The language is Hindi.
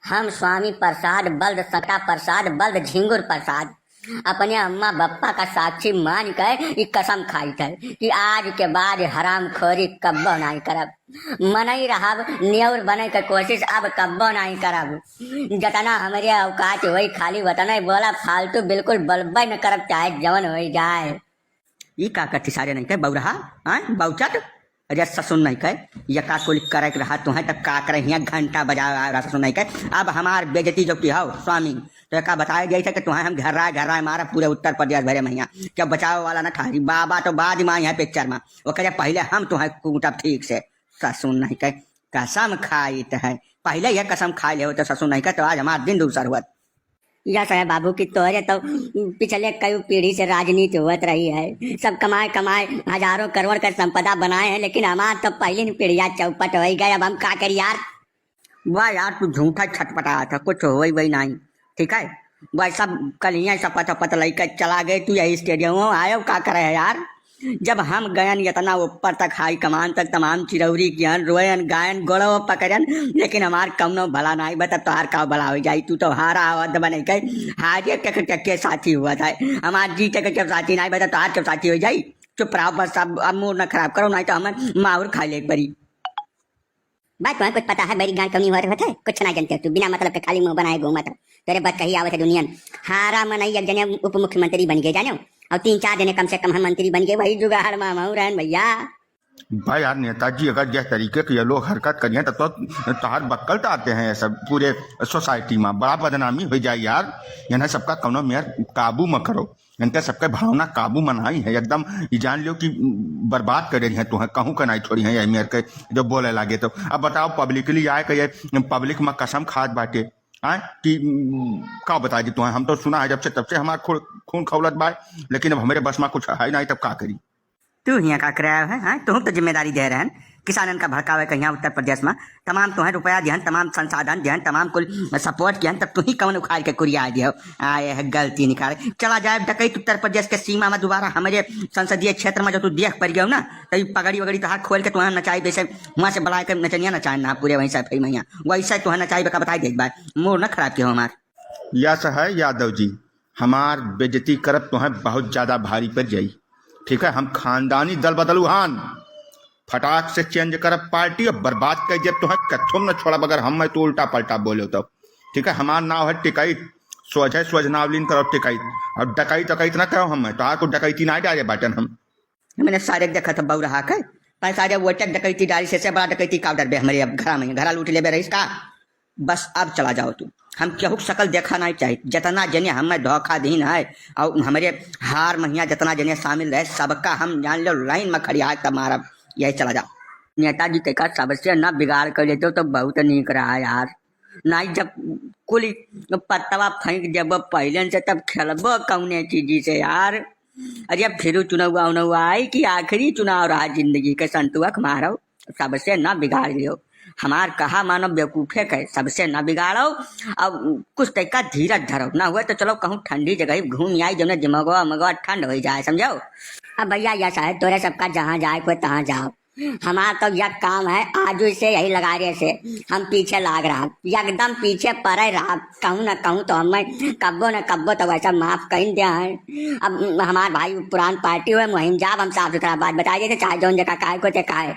हम स्वामी प्रसाद बल्द सटा प्रसाद बल्द झिंगुर प्रसाद अपने अम्मा बप्पा का साक्षी मान कर ये कसम खाई था कि आज के बाद हराम खोरी कब्बो नहीं करब। मन ही रहब न्योर बने के कोशिश अब कब्बो नहीं करब। जतना हमारे औकात वही खाली वतना बोला फालतू बिल्कुल बलबे न करब चाहे जवन हो जाए। ई का करती सारे नहीं कह बौरहा बहुचट अरे ससुन नहीं कह यका कुल करे के रहा तुम्हें तब का करे हियाँ घंटा बजा रहा ससुन नहीं कह। अब हमार बेजती जो की हो स्वामी तो का बताया गया था कि तुम्हें हम घर रहा मारा पूरे उत्तर प्रदेश भरे मैया क्या बचाव वाला ना ठहरी बाबा तो बाद में यहाँ पिक्चर में वो कहे पहले हम तुम्हें कूटब ठीक से ससुन नहीं कह कसम खाई है पहले यह कसम खा ले हो तो ससुन नहीं कह तो आज हमारा दिन दूसर हुआ। यस है बाबू की तोरे तो पिछले कई पीढ़ी से राजनीति होत रही है। सब कमाए कमाए हजारों करोड़ का संपदा बनाए हैं लेकिन हमार तो पहली पीढ़िया चौपट हो गए। अब हम का करी यार। वाह यार तू झूठा छटपटाया था कुछ हो वही नहीं ठीक है। वह सब कल यहाँ शपथ लेकर चला गए तू यही स्टेडियम आयो का करे है यार। जब हम गयन इतना ऊपर तक हाई कमान तक तमाम चिरौरी कियन रोयन गायन गोड़ो पकड़न लेकिन हमार कमनो भला नहीं बता तोहार का भला हो जाई। तू तो हारा आवत बने कह हारे के साथी हुआ था हमार जीते के साथी नहीं बता तोहार के साथी हो जाई। चुप रहो बस अब मूड न खराब करो नहीं तो हम माहौर खा ले एक बारी। बात तुम्हें कुछ पता है मेरी गांड कमी हो रही है कुछ ना जानते तू बिना मतलब के खाली मुंह बनाए घूमा था तेरे बात कही आवत है दुनिया हारा मन एक जने उप मुख्यमंत्री बन गए जाने और 3-4 जने कम से कम हम मंत्री बन गए वही जुगाड़ मामा रहन भैया। भाई यार नेताजी अगर जिस तरीके के ये लोग हरकत करिए तब तो तहार बक्कल आते हैं सब पूरे सोसाइटी में बड़ा बदनामी हो जाए यार। यानी सबका कौनो मेयर काबू में करो इनका सबका भावना काबू में नहीं है एकदम ये जान लो कि बर्बाद कर रही है तुम्हें कहूँ का नहीं छोड़ी है ये मेयर के जो बोले लागे। तो अब बताओ पब्लिकली आए कि ये पब्लिक में कसम खाद बाटे आए कि का बता दी तुम्हें हम तो सुना है जब से तब से हमारा खून खौलत बा लेकिन अब हमारे बस में कुछ है नहीं तब का करी। तू यहाँ का कराया है तुम तो जिम्मेदारी दे रहे हैं किसानन का भड़कावे कहीं उत्तर प्रदेश में तमाम तुम्हें रुपया दिहन तमाम संसाधन दिहन तमाम कुल सपोर्ट किहन तब तू ही कौन उखाड़ के कुरिया दियो आए है गलती निकाले चला जाए डकैत उत्तर प्रदेश के सीमा में दोबारा हमारे संसदीय क्षेत्र में जो तू देख पड़ गया ना तो पगड़ी वगड़ी तो हाथ खोल के तुम्हें नचाई वैसे वहाँ से बुला के नचनिया नचाए ना पूरे वहीं से मैया वैसे तुम्हें नचाई का बताई दे बार मोर न खराब किया हमार। यस है यादव जी हमार बेजती करब तुम्हें बहुत ज्यादा भारी पड़ जाई ठीक है। हम खानदानी दल बदलू हान फटाक से चेंज करब पार्टी और बर्बाद कर जब तुम्हें कथुम न छोड़ा अगर हम मैं तो उल्टा पलटा बोले तब ठीक है। हमार नाव है टिकैत सोझ नावलीन करो टिकैत और डकैत तकैत ना करो हम तो को डकैती ना डाले बाटन मैंने सारे देखा था बहु रहा है पर सारे वो तक डकैती डाली से बड़ा डकैती का डर बे हमारे अब घर में घर लूट ले बे रही का बस अब चला जाओ तू हम केहू शकल देखा नहीं चाहिए जितना जने हमें धोखा दीन है और हमारे हार महिया जितना जने शामिल रहे सबका हम जान लो लाइन में खड़ी आए तब मारा यही चला जाओ। नेताजी के का सबसे न बिगाड़ कर लेते तो बहुत नीक रहा यार नहीं जब कुल पत्तवा फेंक जब पहले से तब खेलब कौने चीजी से यार। अरे अब फिर चुनाव आई कि आखिरी चुनाव रहा जिंदगी के संतुक मारो सबसे न बिगाड़ लियो हमार कहा मानो बेवकूफे के सबसे न बिगाड़ो अब कुछ तरीका धीरज धरो ना हुआ तो चलो कहूँ ठंडी जगह घूम आई जब दिमागवा मगवा ठंड हो जाए समझो। अब भैया यस है तोरे सबका जहाँ जाए कोई तहाँ जाओ हमारा तो यह काम है आज से यही लगा रहे से हम पीछे लाग रहा एकदम पीछे पड़े रहा कहूँ न कहूँ तो हमें कब्बो न कब्बो तो वैसा माफ कहीं दिया है। अब हमारे भाई पुरान पार्टी हुए मुहिम जाब हम साफ सुथरा बात बताइए चाहे जौन जगह काहे को चाहे